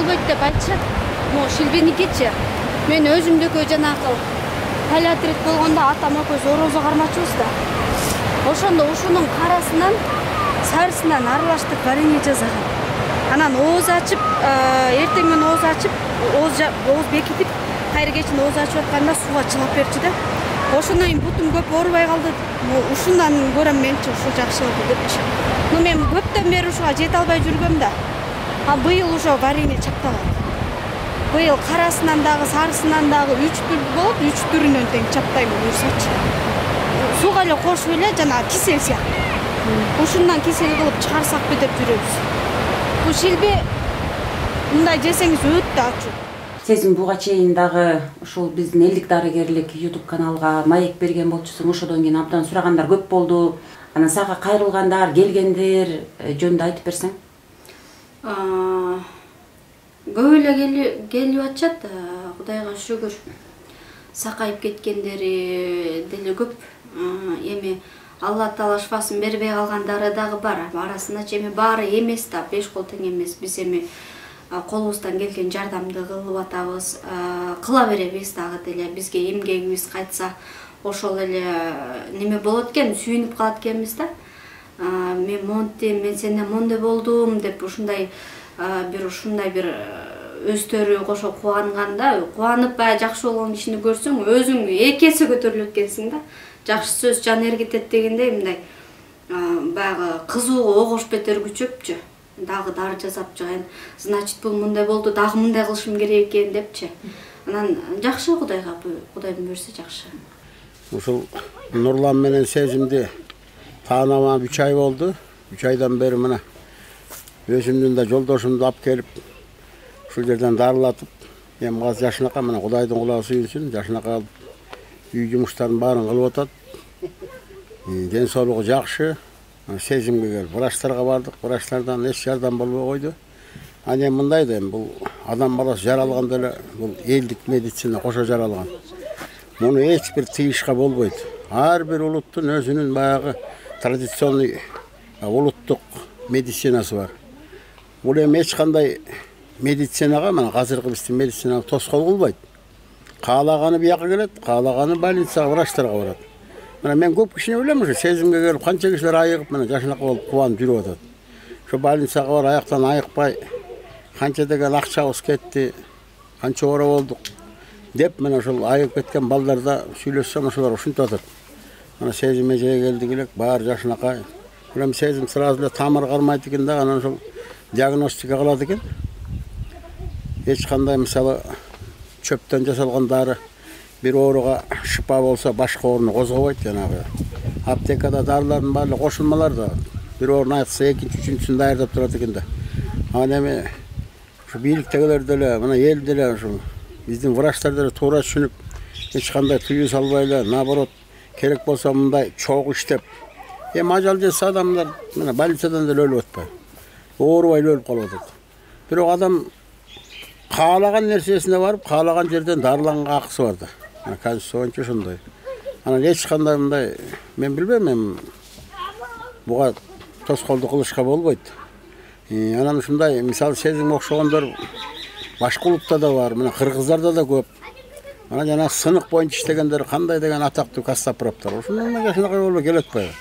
болбойт деп айтышат. Могу шилбеникичи. Мен өзүмдүкү жанакы палиатрит болгондо атам экөөбүз орозо кармачыбыз да. Ошондо ушунун карасынан, сарысынан аралаштырып варенье жасаган. Анан ооз ачып, эртең менен ооз ачып, ооз бекитип, кайра кечин ооз ачып атканда сууга чылап берчү да. Ошондон кийин бутум көп оорубай калды. Ушундан көрөм менчи ушу жакшы болду депчи. Но мен көптөн бери ушуга жете албай жүргөм да. Быйыл уже варенье чаптаган. Быйыл карасынан дагы, сарысынан дагы 3 түр болот, 3 түрүнөн тең чаптайм буюрсачы. Сууга эле кошуп эле жана кисел сыяктуу. Ушундан кисел кылып чыгарсакпы деп жүрөбүз. Бул шилбе мындай жесеңиз өтө ачуу. Сезим буга чейин дагы ушул биздин элдик дарыгерлик YouTube каналга маек берген болчусуң. Ошодон кийин абдан сурагандар көп болду. Анан сага кайрылгандар, келгендер жөнүндө айтып берсең. Көп эле келип атышат. Кудайга шүгүр. Сакайып кеткендери деле көп. Эми Алла Таала шифасын бербей калгандары дагы бар. Арасында эми баары эмес да, 5 кол тең эмес. Биз эми колубуздан келген жардамды кылып атабыз, кыла беребиз дагы деле. Бизге эмгегибиз кайтса, ошол эле неме болот экен, сүйүнүп калат экенбиз да. Мен монтем, мен сенден мондай болдум деп ушундай бир өздөрү кошо кубанганда, кубанып баягы жакшы болгон кишини көрсөң, өзүң эки эсе көтөрүлөт экенсиң да. Жакшы сөз жан эргитет дегендей мындай баягы кызууга огош бетер күчөпчү. Дагы дары жасап жагын. Значит, бул мындай болду, дагы мындай кылышым керек экен депчи. Анан жакшы Кудайга, Кудайдын берсе жакшы. Ушул Нурлан менен Сезимди таанамам 3 ай болду. 3 айдан бери мына өзүмдүн да жолдошумду алып келип ушул жерден дарылатып, эми азыр жашынака мына Кудайдын кулагы сүйүнсүн, жашынака алып үй жумуштарын баарын кылып атат. Ден соолугу жакшы. Сезимге келип врачтарга бардык, врачтардан эч жардам болбой койду. Анан мындай да бул адам баласы жаралганда эле бул элдик медицина кошо жаралган. Муну эч бир тыйышка болбойт. Ар бир улуттун өзүнүн баягы традиционный улуттук медицинасы бар. Бул эми эч кандай медицинага, мына азыркы биздин медицинага тоскоол кылбайт. Каалаганы бияка келет, каалаганы больницага, врачтарга барат. Мына мен көп кишини билем ушу, Сезимге келип канча кишилер айыгып, мына жашынака болуп кубанып жүрүп атат. Ошо больницага бар, аяктан айыкпай, канча деген акчабыз кетти, канча оора болдук деп, мына ошол айыгып кеткен балдарда сүйлөшсөм, ошолор ушинтип атат. Мына Сезим эжеге келдик элек, баары жашынакай. Эми Сезим сразу эле тамыр кармайт экен да, анан ошол диагностика кылат экен. Эч кандай мисалы чөптөн жасалган дары бир ооруга шипа болсо башка ооруну козгобойт. Жанагы аптекада дарылардын баардыгы кошулмалар да бир ооруну айыкса экинчи, үчүнчүсүн даярдап турат экен да. Анан эми ушу бийликтегилер деле, мына эл деле ушу биздин врачтар деле туура түшүнүп, эч кандай тыюу салбай эле, наоборот, керек болсо мындай чогуу иштеп. Эми ажал жетсе адамдар мына больницадан деле өлүп атпайбы. Оорубай өлүп калып атат. Бирок адам каалаган нерсесине барып, каалаган жерден дарыланганга акысы бар да. Конституция боюнча ошондой. Анан эч кандай мындай мен билбейм, эми буга тоскоолдук кылышка болбойт. Анан ушундай мисалы Сезим окшогондор башка улутта да бар, мына кыргыздарда да көп. Мына жана сынык боюнча иштегендер кандай деген атактуу кассапровдор. Ушунун жашынакай болбой келет атпайбы?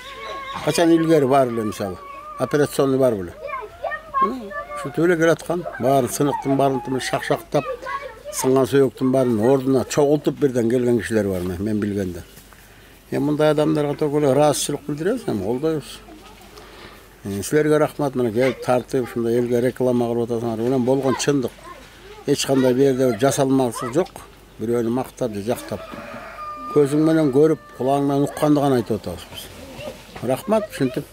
Качан илгери бар эле мисалы, операционный бар беле. Ушу төлө келе аткан, баарын сыныктын баарын шакшактап, сынган сөйөктүн баарын ордуна чогултуп бирден келген кишилер бар мен билгенде. Мындай адамдарга только эле ыраазычылык билдиребиз, эми колдойбуз. Силерге рахмат, мына келип тартып, ушундай элге реклама кылып атасыңар. Менен болгон чындык. Эч кандай бу жерде жасалмасы жок. Бирөөнү мактап, жактап. Көзүң менен көрүп, кулагың менен укканды гана айтып атабыз биз. Рахмат, ушинтип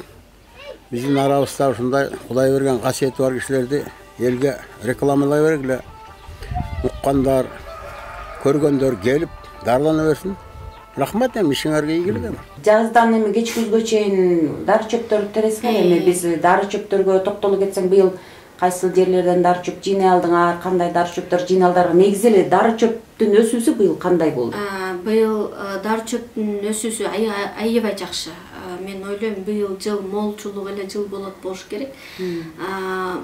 биздин арабызда ушундай Кудай берген касиети бар кишилерди элге рекламалай бергиле. Уккандар, көргөндөр келип дарылана берсин. Рахмат, эми ишиңерге ийгилик. Жаздан эми кеч күзгө чейин дары чөптөр терескен, эми биз дары чөптөргө токтолуп кетсең, быйыл кайсы жерлерден дары чөп жыйнай алдыңар, кандай дары чөптөр жыйналдыңар? Негизи эле дары чөптү чөптүн өсүүсү быйыл кандай болду? Быйыл дары чөптүн өсүүсү аябай жакшы. Мен ойлойм быйыл жыл молчулук эле жыл болуш керек.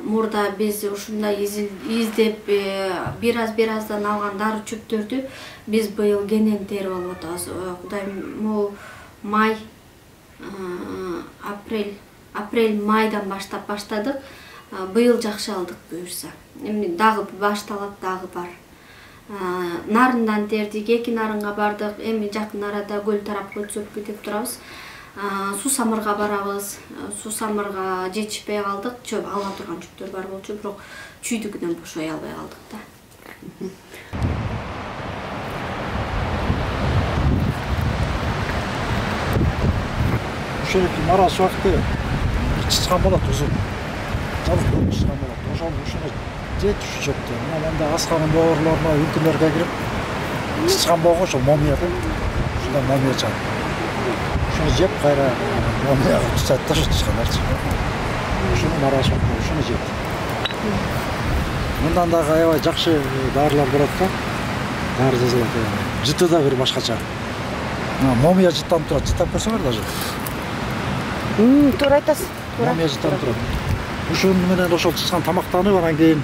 Мурда биз ушундай издеп бир аздан алган дары чөптөрдү биз быйыл кенен терип алып атабыз. Кудайым май, апрель-майдан баштадык. Быйыл жакшы алдык буюрса. Эми дагы башталат, дагы бар. Нарындан тердик, эки нарынга бардык. Эми жакын арада көл тарапка өтсөкпү деп турабыз. Суу самырга барабыз. Суу самырга жетишпей калдык. Чөп ала турган чөптөр бар болчу, бирок чүйдүгүнөн бошой албай калдык да. Ошол марас убакты чычкан болот узун. Жабык чычкан болот. Ошону жетиш чөптү. Мында асканын боорлоруна үңкүлөргө кирип чычкан боого ошо момия деп. Ушунда момия чак. Ошону жеп кайра момия чычат да чычкандарчы. Ошону марас убакты ошону жеп. Мындан дагы аябай жакшы дарылар болот да. Дары жазылат. Жыты да бир башкача. Момия жыттанып турат. Жыттап көрсөңөр даже. Туура айтасыз. Момия жыттанып турат. Ушун менен ошол чычкан тамактанып анан кийин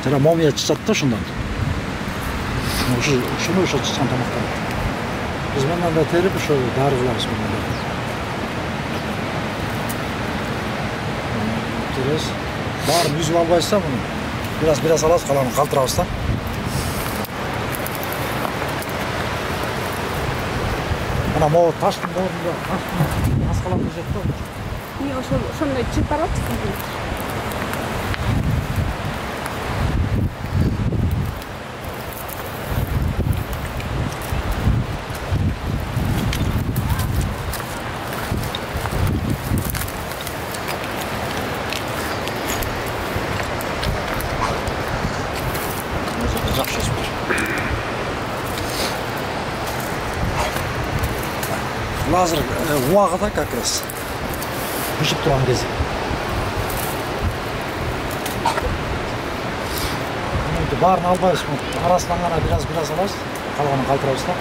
жана момия чычат да ушундан. Ушуну ошо чычкан тамактанып. Биз мындан да терип ошо дары кылабыз мындан. Терес. Баарын үзүп албайсыз да муну. Бираз аласыз, калганын калтырабыз да. Ана могу таштын боорунда аскалап жүрөт да. Ошондой чыгып барат. Жакшы өсүп. Азыр убагыда как раз пишип турган кези. Баарын албайбыз, арасынан гана бираз алабыз, калганын калтырабыз да.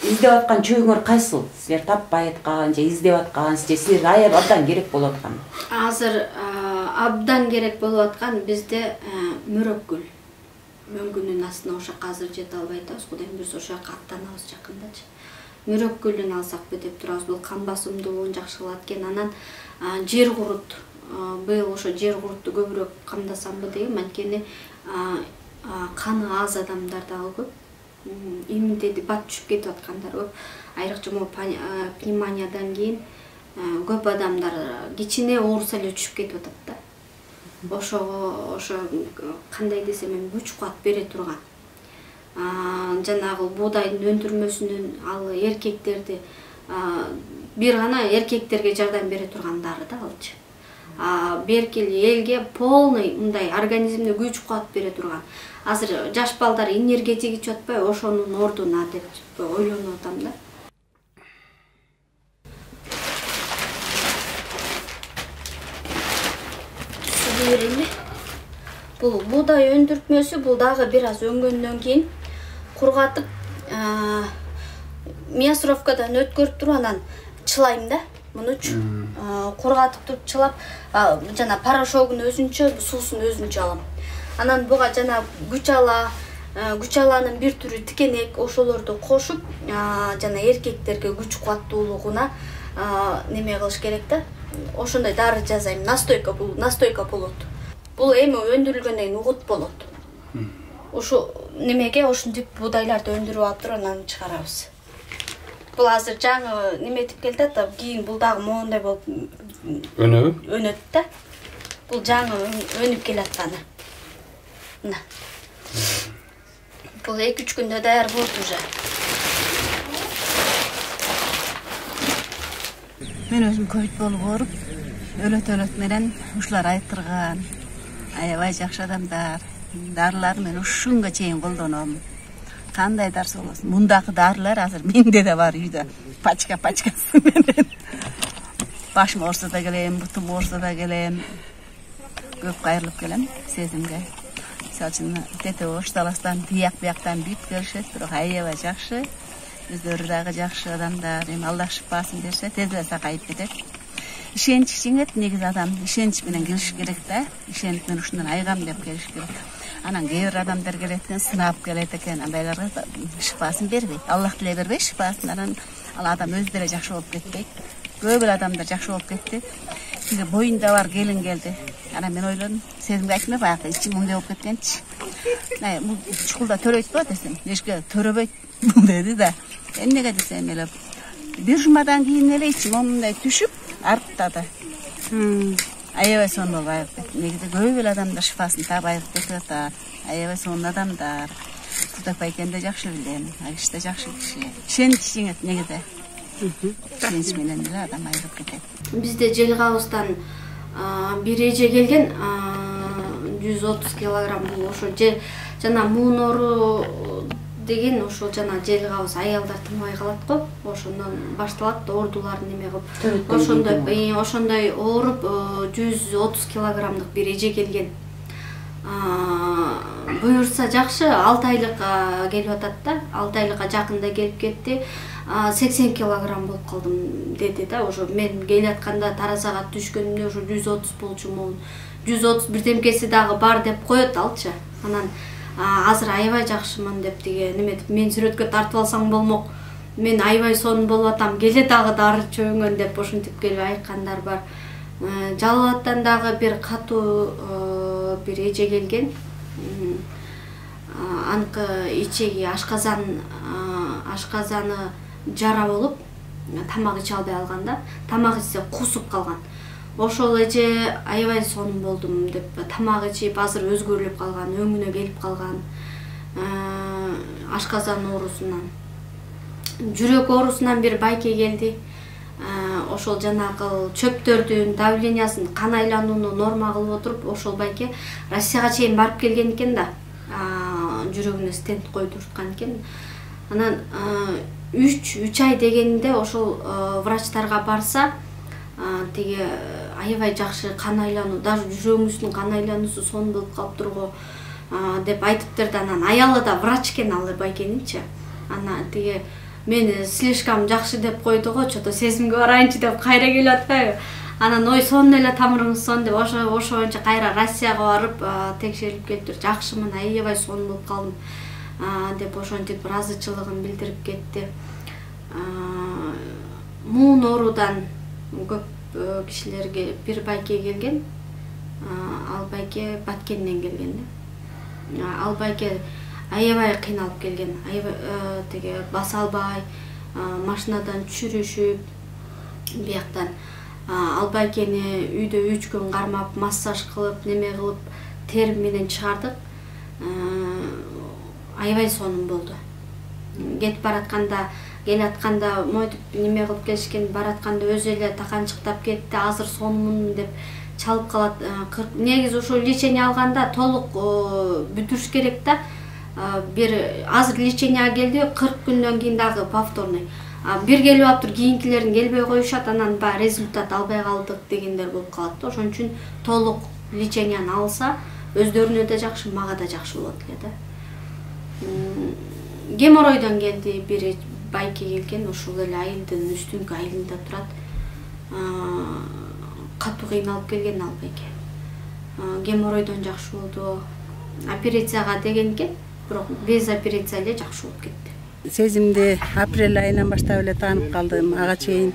Издеп аткан чөйүңөр кайсыл? Силер таппай аткан же издеп аткан, же силерге аябай абдан керек болуп аткан? Азыр абдан керек болуп аткан бизде мөрөккүл. Мөңгүнүн астына ошо азыр жете албай атабыз. Кудайым буйрса ошо жака аттанабыз жакындачы. Мөрөккүлүн алсакпы деп турабыз. Бул кан басымдуулугун жакшы кылат экен. Анан жер курут. Быйыл ошо жер курутту көбүрөөк камдасамбы дейм. Анткени каны аз адамдар дагы көп. Иммунитети бат түшүп кетип аткандар көп. Айрыкча пневмониядан кийин көп адамдар кичине ооруса эле түшүп кетип атат да. Ошо кандай десем эми күч кубат бере турган. Жанагы буудайдын өндүрмөсүнүн ал эркектерди бир гана эркектерге жардам бере турган дары да алчы. Беркели элге полный мындай организмине күч кубат бере турган. Азыр жаш балдар энергетик ичип атпайбы, ошонун ордуна деп ойлонуп атам да. Бул буудай өндүртмөсү, бул дагы бир аз өңгөндөн кийин кургатып, мясровкадан өткөрүп туруп анан чылайм да. Мунучу кургатып туруп чылап, жана порошогун өзүнчө, суусун өзүнчө алам. Анан буга жана күчаланын бир түрү тикенек ошолорду кошуп, жана эркектерге күч кубаттуулугуна неме кылыш керек да. Ошондой дары жасайм. Настойка болот. Бул эми өндүрүлгөндөн кийин угут болот. Ошо немеге ошентип буудайларды өндүрүп алып туруп анан чыгарабыз. Бул азыр жаңы неметип келди да, кийин бул дагы моундай болуп өнөт да. Бул жаңы өнүп келатканы. Мына. Бул 2-3 күндө даяр болот уже. Мен өзүм көйт болуп ооруп, өлөт менен ушулар айтырган. аябай жакшы адамдар. Дарылар мен ушул күнгө чейин колдоном. Кандай дарса болсун. Мундагы дарылар азыр менде да бар үйдө. Пачкасы менен. Башым оорса да келем, бутум оорса да келем. Көп кайрылып келем сезимге. Мисалы үчүн тете ошталастан бияктан бүт келишет, бирок аябай жакшы. Өздөрү дагы жакшы адамдар. Эми Аллах шифасын берсе, тез эле сакайып кетет. Ишенич жеңет, негизи адам ишенич менен келиш керек да. Ишенич менен ушундан айгам деп келиш керек. Анан кээ бир адамдар келет экен, сынап келет экен, андайларга шифасын бербейт. Аллах деле бербейт шифасын, анан ал адам өзү деле жакшы болуп кетпейт. Көп эле адамдар жакшы болуп кетти. Тиги боюнда бар келин келди. Анан мен ойлодум, сезимге айтма баягы ичиң мындай болуп кеткенчи. Бул чукулда төрөйтпү десем, эшке төрөбөйт деди да. Эмнеге десем эле бир жумадан кийин эле ичиң мындай түшүп, арттады. Аябай сонун болуп айыгып кетти. Негизи көп эле адамдар шифасын таап айыгып кетип атат. Аябай сонун адамдар. Кудак байкени да жакшы билем. Айгыш да жакшы киши. Ишенич жеңет негизи. Ишенич менен эле адам айыгып кетет. Бизде Желгабыздан бир эже келген 130 килограмм. Бул ошо жана муунору деген ошол жана Желгабыз аялдар тынбай калат го. Ошондон башталат ордуларын неме кылып. Ошондой ооруп 130 килограммдык бир эже келген. Буюрса жакшы 6 айлыкка келип атат да. 6 айлыкка жакында келип кетти. 80 килограмм болуп калдым деди да. Ошо мен келатканда таразага түшкөнүмдө ошо 130 болчумун. 130 бирдемкеси дагы бар деп коет алчы. Анан азыр аябай жакшымын деп тиге неметип мен сүрөткө тартып алсаң болмок. Мен аябай сонун болуп атам. Келе дагы дары чөңгөн деп ошентип келип айткандар бар. Жалал абадтан дагы бир катуу бир эже келген. Анкы ичеги ашказаны жара болуп тамак иче албай алган да. Тамак ичсе кусуп калган. Ошол эже аябай сонун болдум деп тамак ичип азыр өзгөрүлүп калган, өңүнө келип калган. Ашказан оорусунан. Жүрөк оорусунан бир байке келди. Ошол жанагы чөптөрдүн давлениясын, кан айланууну норма кылып отуруп, ошол байке Россияга чейин барып келген экен да. Жүрөгүнө стент койдурткан экен. Анан 3 ай дегенде ошол врачтарга барса, тиги аябай жакшы кан айлануу, даже жүрөгүңүздүн кан айлануусу сонун болуп калыптыр го деп айтыптыр да. Анан аялы да врач экен ал байкенинчи. Анан тиги мени слишком жакшы деп койду го, чото сезимге барайынчы деп кайра келип атпайбы. Анан ой сонун эле тамырыңыз сонун деп ошо боюнча кайра Россияга барып текшерип келиптир. Жакшымын, аябай сонун болуп калдым деп ошентип ыраазычылыгын билдирип кетти. Муун оорудан көп кишилерге бир байке келген. Ал байке Баткенден келген да. Ал байке аябай кыйналып келген. Аябай теге баса албай, машинадан түшүрүшүп бияктан. Ал байкени үйдө 3 күн кармап, массаж кылып, неме кылып, тер менен чыгардык. Аябай сонун болду. Кетип баратканда, келатканда мойтуп неме кылып келишкен, баратканда өзү эле таканчыктап кетти. Азыр сонмун деп чалып калат. Негизи ошол лечение алганда толук бүтүрүш керек да. Бир азыр лечение келди, 40 күндөн кийин дагы повторный. Бир келип аптыр, кийинкилерин келбей коюшат, анан баягы результат албай калдык дегендер болуп калат да. Ошон үчүн толук лечениени алса, өздөрүнө да жакшы, мага да жакшы болот эле да. Геморройдон келди бир байке келген, ошол эле айылдын үстүнкү айылында турат. Катуу кыйналып келген ал байке. Геморройдон жакшы болду. Операцияга деген экен, бирок без операция эле жакшы болуп кетти. Сезимди апрель айынан баштап эле таанып калдым. Ага чейин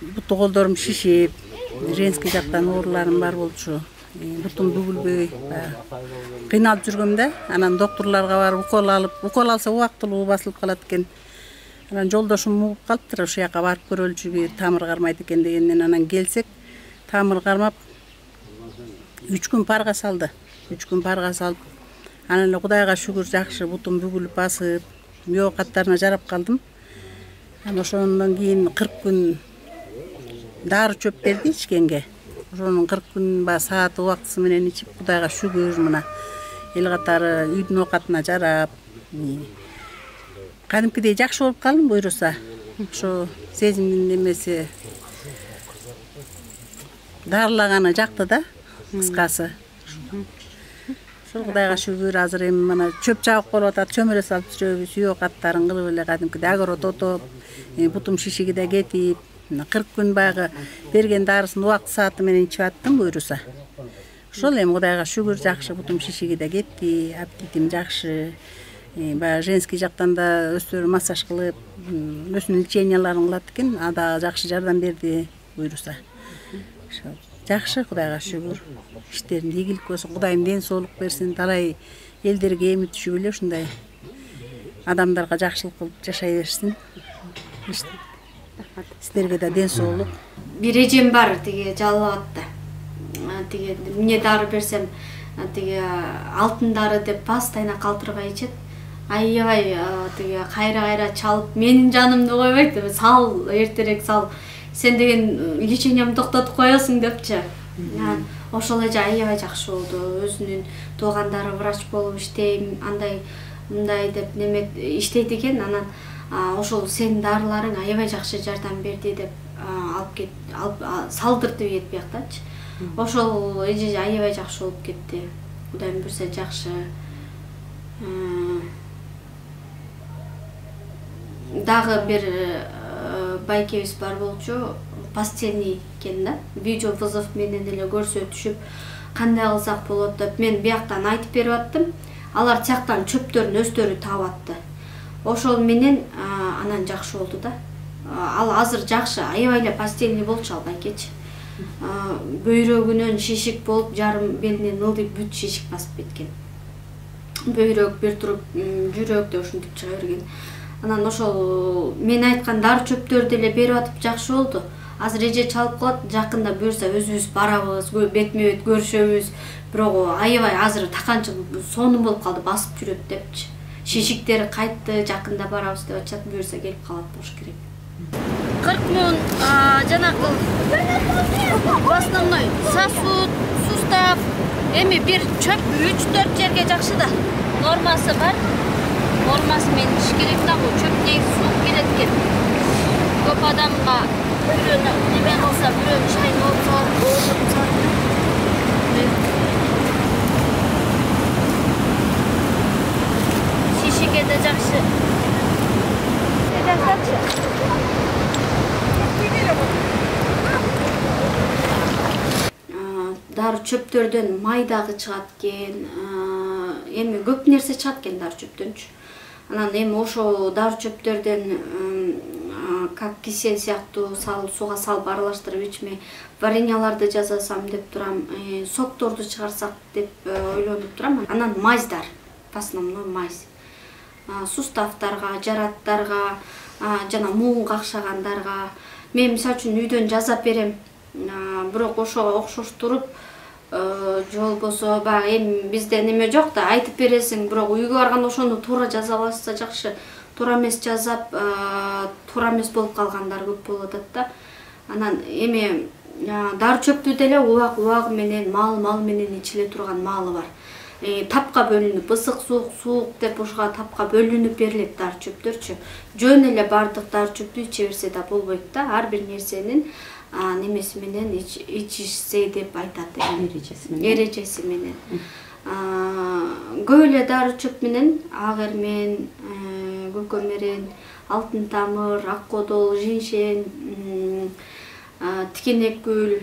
буту колдорум шишип, женский жактан ооруларым бар болчу. Бутум бүгүлбөй, кыйналып жүргөм да. Анан доктурларга барып укол алса убактылуу басылып калат экен. Анан жолдошум угуп калыптыр, ошол жака барып көрөлчү, бир тамыр кармайт экен дегенден. Анан келсек, тамыр кармап 3 күн парга салды. 3 күн парга салып, анан эле Кудайга шүгүр жакшы бутум бүгүлүп басып, миок каттарына жарап калдым. Анан ошондон кийин 40 күн дары чөп берди ичкенге. ошонун 40 күн баягы сааты убактысы менен ичип, Кудайга шүгүр, мына эл катары үйдүн оокатына жарап, кадимкидей жакшы болуп калдым буйруса. Ошо сезимдин немеси дарылаганы жакты да, кыскасы. Ошол Кудайга шүгүр, азыр эми мына чөп чабык болуп атат, чөмүрө салып жүрөбүз, үй оокаттарын кылып эле кадимкидей огород отоп, бутум шишиги да кетип, 40 күн баягы берген дарысын убакыт сааты менен ичип аттым буйруса. Ошол эми Кудайга шүгүр жакшы, бутум шишиги да кетти, аппетитим жакшы. Баягы женский жактан да өздөрү массаж кылып, өзүнүн леченияларын кылат экен, ада жакшы жардам берди буйруса. Ошо жакшы, Кудайга шүгүр. Иштерин ийгилик болсун, Кудайым ден соолук берсин, талай элдерге эми түшүп эле ушундай адамдарга жакшылык кылып жашай берсин. Сиздерге да ден соолук. Бир эжем бар, тиги жалбат да. Тиги эмне дары берсем, тиги алтын дары деп постоянно калтырбай ичет. Аябай тиги кайра чалып, менин жанымды койбойт, сал, эртерээк сал. Сен деген лечениямды токтотуп коесуң депчи. Ошол эже аябай жакшы болду. Өзүнүн туугандары врач болуп иштейм, андай мындай деп неме иштейт экен. Анан ошол сенин дарыларың аябай жакшы жардам берди деп алып салдырды дейт бияктачы. Ошол эже аябай жакшы болуп кетти. Кудайым буйрса жакшы. Дагы бир байкебиз бар болчу, постельный экен да. Видео вызов менен эле көрсөтүшүп, кандай кылсак болот деп мен бияктан айтып берип аттым. Алар тияктан чөптөрүн өздөрү таап атты. Ошол менен анан жакшы болду да. Ал азыр жакшы, аябай эле постельный болчу ал байкечи. Бөйрөгүнөн шишик болуп, жарым белинен ылдый бүт шишик басып кеткен. Бөйрөк бир туруп, жүрөк да ушинтип чыга берген. Анан ошол мен айткан дары чөптөрдү эле берип атып жакшы болду. Азыр эже чалып калат, жакында буюрса өзүбүз барабыз, бетме бет көрүшөбүз. Бирок аябай азыр таканчы сонун болуп калды, басып жүрөт депчи. Шишиктери кайтты, жакында барабыз деп атышат, буюрса келип калат болуш керек. 40 муң жанагы в основной сосуд, сустав, эми бир чөп 3-4 жерге жакшы да. Нормасы бар. Нормасы менен иш керек да, бул чөп негизи суук келет экен. Көп адамга бирөөнү неме кылса, бирөөнү чайын болуп салат. Шишиге да жакшы. Дары чөптөрдөн май дагы чыгат экен. Эми көп нерсе чыгат экен дары чөптөнчү. Анан эми ошо дары чөптөрдөн как кисель сыяктуу сууга салып аралаштырып ичме вареньяларды жасасам деп турам, сокторду чыгарсак деп ойлонуп турам. Анан майздар, в основном майз. Суставтарга, жараттарга, жана муун какшагандарга мен мисалы үчүн үйдөн жасап берем. Бирок ошого окшоштуруп же болбосо баягы эми бизде неме жок да, айтып бересиң, бирок үйгө барганда ошону туура жаза алса жакшы. Туура эмес жазап, туура эмес болуп калгандар көп болуп атат да. Анан эми дары чөптү деле убагы менен, мал менен ичиле турган маалы бар. Тапка бөлүнүп, ысык суук деп ошого тапка бөлүнүп берилет дары чөптөрчү. Жөн эле бардык дары чөптү иче берсе да болбойт да. Ар бир нерсенин немеси менен ичишсе деп айтат, эрежеси менен. Көп эле дары чөп менен агермен, көкөмерен, алтын тамыр, ак кодол, жиншен, тикенек гүл,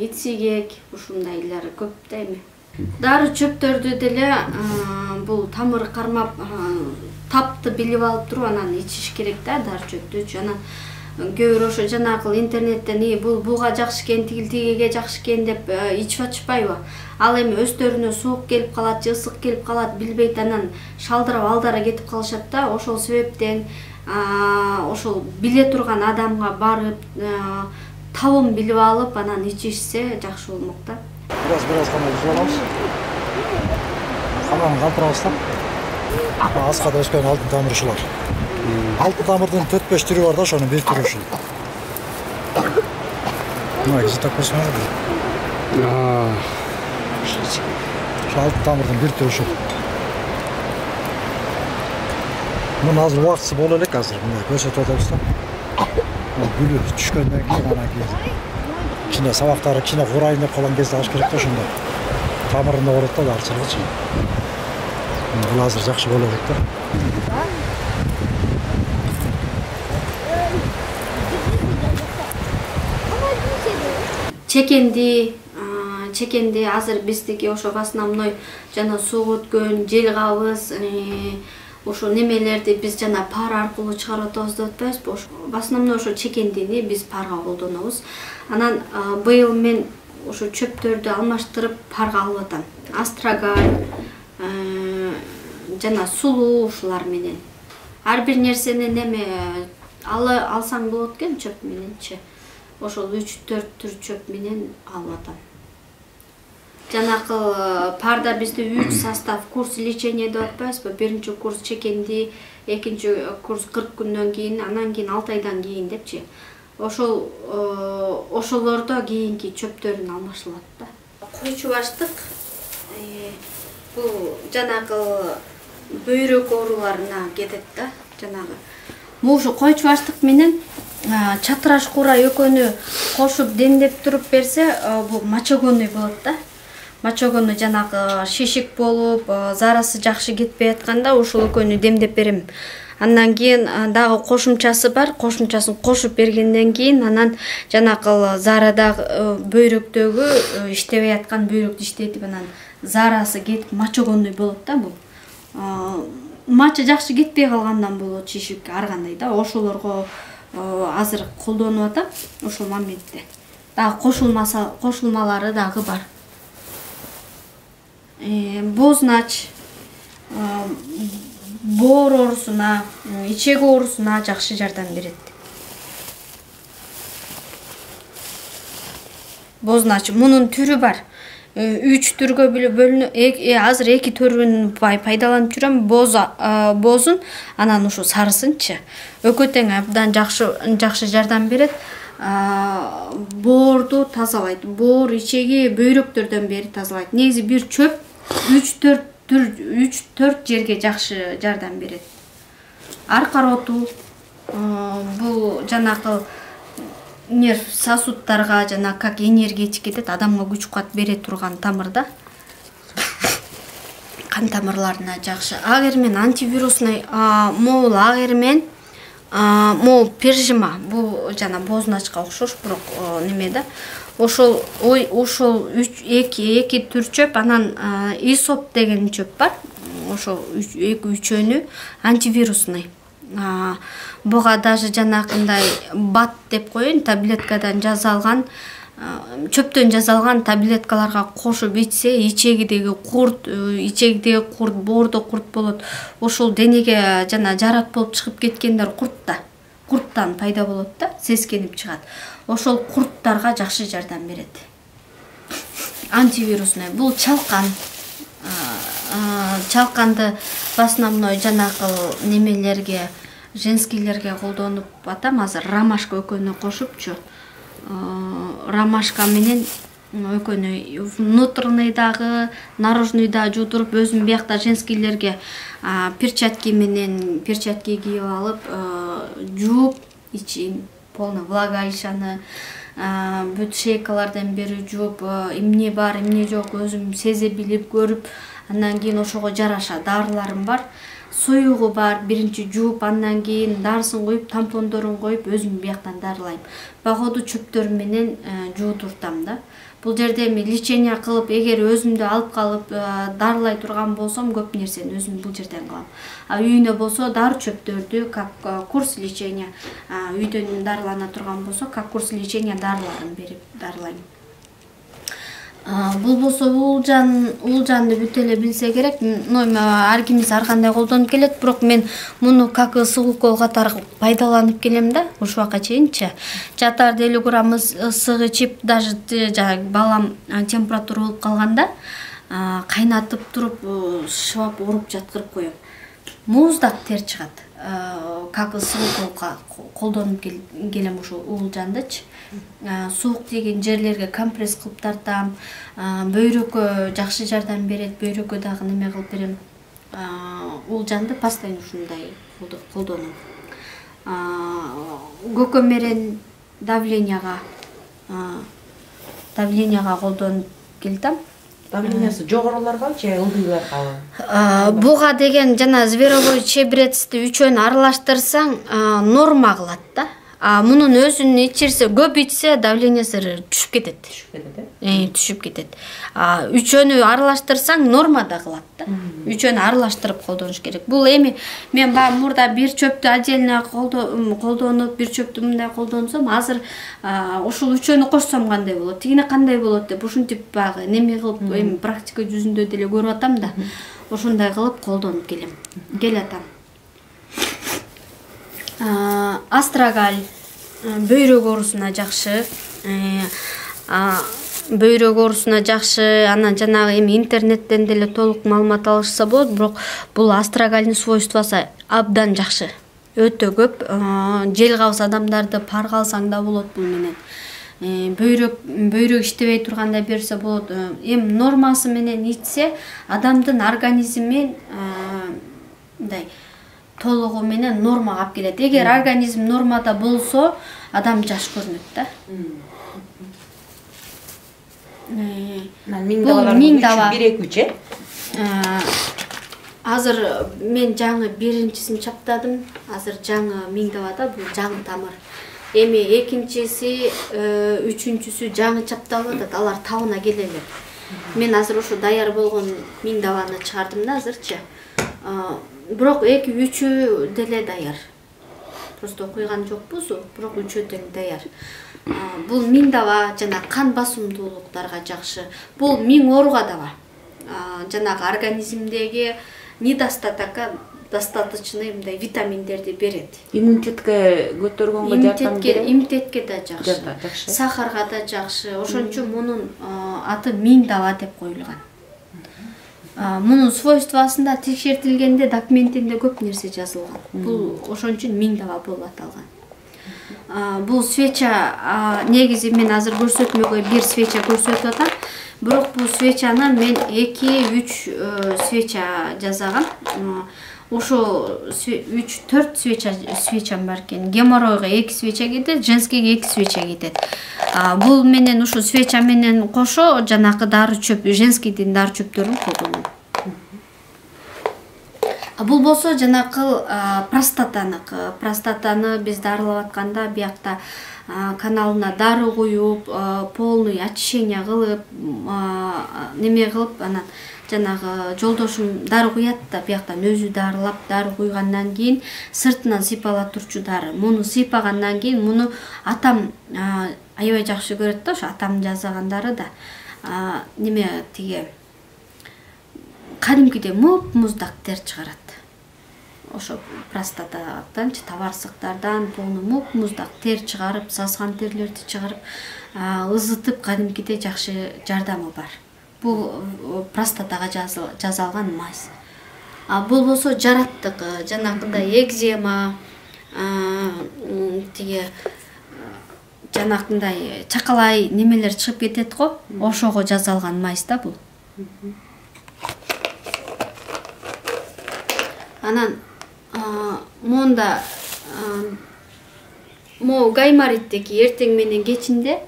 итсигек, ушундайлар көп да эми. Дары чөптөрдү деле бул тамыр кармап, тапты билип алып туруп анан ичиш керек да дары чөптүчү. Анан көбүр ошо жанагы интернеттен бул буга жакшы экен, тигиге жакшы экен деп ичип атышпайбы? Ал эми өздөрүнө суук келип калат, же ысык келип калат, билбейт, анан шалдырап алдара кетип калышат да. Ошол себептен ошол биле турган адамга барып, табын билип алып, анан ичишсе жакшы болмок да. Biraz gana güzel alamız. Kananı kaldırabız da. Askada ösken altın tamırışılar. Altın tamırdan 4-5 türü var da şunun bir türü şu. Buna ikisi tak koşmaya da. Алтын тамырдын бир төшү. Муну азыр убактысы боло элек азыр мына көрсөтүп атабыз да. Гүлү түшкөндөн кийин анан кийин кичине сабактары кичине курайын деп калган кезде аш керек да ошондо. Тамырында болот да дарчылыгычы. Бул азыр жакшы боло элек да. Чекенди азыр биздики ошо в основной жана суу өткөн желгабыз, ошо немелерди биз жана пар аркылуу чыгарып атабыз деп атпайбызбы? В основной ошо чекендини биз парга колдонобуз. Анан быйыл мен ошо чөптөрдү алмаштырып парга алып атам. Астраган жана сулуу ушулар менен. Ар бир нерсени неме алсаң болот экен чөп мененчи. Ошол 3-4 түр чөп менен алып атам. Жанакы парда бизде 3 состав курс лечения деп атпайбызбы? Биринчи курс чекенди, экинчи курс 40 күндөн кийин, анан кийин 6 айдан кийин депчи. Ошолордо кийинки чөптөрүн алмашылат да. Койчубаштык бул жанакы бөйрөк ооруларына кетет да, жанагы. Мушу койчубаштык менен чатыраш кура экөөнү кошуп демдеп туруп берсе, бул мочегонный болот да. Мочегонный жанагы шишик болуп, зарасы жакшы кетпей атканда ошол экөөнү демдеп берем. Андан кийин дагы кошумчасы бар, кошумчасын кошуп бергенден кийин анан жанакы зарадагы бөйрөктөгү иштебей аткан бөйрөктү иштетип анан зарасы кетип мочегонный болот да бул. Мачы жакшы кетпей калгандан болот шишик ар кандай да. Ошолорго азыр колдонуп атам ошол моментте. Дагы кошулмалары дагы бар. Бознач, боор оорусуна, ичек оорусуна жакшы жардам берет. Бознач, мунун түрү бар. 3 түргө бөлүнүп, азыр 2 түрүн пайдаланып жүрөм. Бозун, анан ушу сарысынчы. Экөө тең абдан жакшы жардам берет. Боорду тазалайт. Боор, ичеги, бөйрөктөрдөн бери тазалайт. Негизи бир чөп 3-4 жерге жакшы жардам берет. Аркароту, бул жанакы нерв сосудтарга жана как энергетик кетет, адамга күч кубат бере турган тамырда. Кан тамырларына жакшы. Агермен антивирусный, могул агермен, могул пержима, бул жана бозначка окшош, бирок неме да. Ошол 2 түр чөп, анан исоп деген чөп бар. Ошол үчөөнү антивирусный. Буга даже жанакындай бат деп коеюн, таблеткадан жазалган, чөптөн жазалган таблеткаларга кошуп ичсе, ичегидеги курт, боордо курт болот. Ошол денеге жана жарат болуп чыгып кеткендер курттан пайда болот да, сескенип чыгат. Ошол курттарга жакшы жардам берет. Антивирусный, бул чалкан. Чалканды в основной жанакы немелерге, женскийлерге колдонуп атам. Азыр ромашка экөөнү кошупчу. Ромашка менен экөөнү внутренныйдагы, наружныйда жуудуруп, өзүм биякта женскийлерге перчатки кийип алып, жууп ичим. Полный влагалищаны, бүт шейкалардан бери жууп, эмне бар, эмне жок өзүм сезе билип көрүп, андан кийин ошого жараша дарыларым бар. Союгу бар, биринчи жууп, андан кийин дарысын коюп, тампондорун коюп, өзүм бияктан дарылайм. Багоду чөптөр менен жуудуртам да. Бул жерде эми лечение кылып, эгер өзүмдү алып калып дарылай турган болсом, көп нерсени өзүм бул жерден кылам. Үйүнө болсо дары чөптөрдү, как курс лечения, үйдөн дарылана турган болсо, как курс лечения дарыларын берип дарылайм. Бул болсо улжанды бүт эле билсе керек. Ар кимиз ар кандай колдонуп келет, бирок мен муну как ысыгуу катары пайдаланып келем да, ушуга чейинчи. Жатарда 50 грамм ысык ичип, даже балам температура болуп калганда кайнатып туруп, шыбап уруп жаткырып коем. Мууздак тер чыгат. как ысылкы колдонуп келем ушул уулжандычы. Суук деген жерлерге компресс кылып тартам, бөйрөккө жакшы жардам берет, бөйрөккө дагы неме кылып берем. Уулжанды постоянно ушундай колдоном. Көкөм менен давленияга колдонуп келдим. Давлениясы жогоруларга же ылдыйларга? Буга деген жана зверовой чебрецти үчөөнү аралаштырсаң норма кылат да. Мунун өзүн ичирсе, көп ичсе давлениясы түшүп кетет. Түшүп кетет. Үчөөнү аралаштырсаң нормада кылат да. Үчөөнү аралаштырып колдонуш керек. Бул эми мен баягы мурда бир чөптү отдельно колдонуп, бир чөптү мындай колдонсом, азыр ушул үчөөнү кошсом кандай болот, тигине кандай болот деп ушинтип баягы неме кылып эми практика жүзүндө деле көрүп атам да. Ошондой кылып колдонуп келатам. Астрагаль бөйрөк оорусуна жакшы. Бөйрөк оорусуна жакшы. Анан жанагы эми интернеттен деле толук маалымат алышса болот, бирок бул астрагальдын свойствосу абдан жакшы. Өтө көп. Жел кабыс адамдарды парга алсаң да болот бул менен. Бөйрөк иштебей турганда берсе болот. Эми нормасы менен ичсе, адамдын организми мындай толугу менен нормага алып келет. Эгер организм нормада болсо, адам жаш көрүнөт да. Миң даба 1-2 Азыр мен жаңы биринчисин чаптадым. Азыр жаңы миң дабада бул жаңы тамыр. Эми экинчиси, үчүнчүсү жаңы чапталып атат. Алар табына келелер. Мен азыр ошо даяр болгон миң дабаны чыгардым да азырчы. Бирок 2-3 деле даяр. Просто окуйган жокпуз, бирок 3 деле даяр. Бул миң даба жана кан басымдуулуктарга жакшы. Бул миң ооруга даба. Жанагы организмдеги недостаточный мындай витаминдерди берет. Иммунитетке көтөргөнгө жардам берет. Иммунитетке да жакшы. Сахарга да жакшы. Ошон үчүн мунун аты миң даба деп коюлган. Мунун свойствосунда текшертилгенде документинде көп нерсе жазылган. Бул ошон үчүн миң даба болуп аталган. Бул свеча негизи мен азыр көрсөтмөгө бир свеча көрсөтүп атам. Бирок бул свечаны мен 2-3 свеча жасагам. Ошо 3-4 свечам бар экен. Геморройго 2 свеча кетет, женскийге 2 свеча кетет. Бул менен ушу свеча менен кошо жанакы дары чөп, женскийдин дары чөптөрүн колдоном. Бул болсо жанакы простатаны биз дарылап атканда биякта каналына дары куюп, полный очищение кылып, неме кылып, анан жанагы жолдошум дары куят да, бияктан өзү дарылап, дары куйгандан кийин сыртынан сыйпала турчу дары. Муну сыйпагандан кийин муну атам аябай жакшы көрөт да, ошо атам жасаган дары да. Неме тиги кадимкидей муздак тер чыгарат. Ошо простатаданчы, табарсыктардан полный муздак тер чыгарып, сасган терлерди чыгарып, ызытып кадимкидей жакшы жардамы бар. Бул простатага жасалган мазь. Бул болсо жараттык, жанакындай экзема, тиги жанакындай чакалай немелер чыгып кетет го, ошого жасалган мазь да бул. Анан монда мо гаймариттеги эртең менен кечинде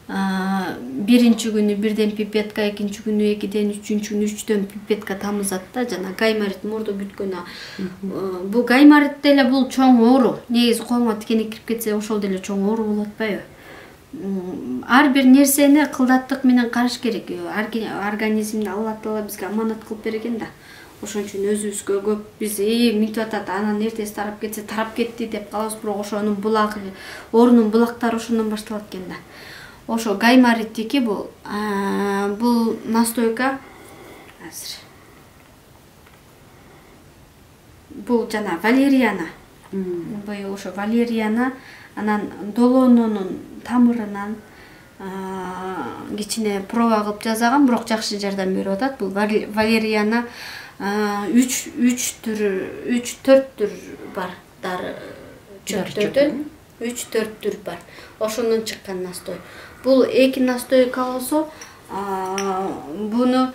биринчи күнү бирден пипетка, экинчи күнү 2ден, үчүнчү күнү 3дөн пипетка тамызат да, жана гаймарит мурду бүткөн. Бул гаймарит деле бул чоң оору. Негизи колуңа тикени кирип кетсе, ошол деле чоң оору болуп атпайбы? Ар бир нерсени кылдаттык менен караш керек. Организмди Алла Таала бизге аманат кылып берген да. Ошон үчүн өзүбүзгө көп биз мынтип атат, анан эртеси тарап кетсе тарап кетти деп калабыз, бирок ошонун булагы, оорунун булактары ошондон башталат экен да. Ошо гаймариттики бул настойка азыр. Бул жана валерияна. Бул ошо валерияна, анан долононун тамырынан кичине проба кылып жасагам, бирок жакшы жардам берип атат. Бул валерияна 3-4 түр бар дары чөптөрдөн 3-4 түр бар. Ошондон чыккан настой. Бул эки настойка болсо, буну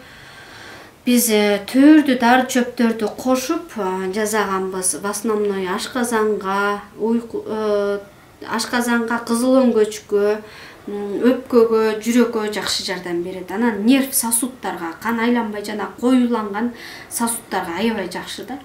биз төрдү дары чөптөрдү кошуп жасаганбыз. В основной ашказанга, кызыл өңгөчкө, өпкөгө, жүрөккө жакшы жардам берет. Анан нерв сосудтарга, кан айланбай жана коюланган сосудтарга аябай жакшы да.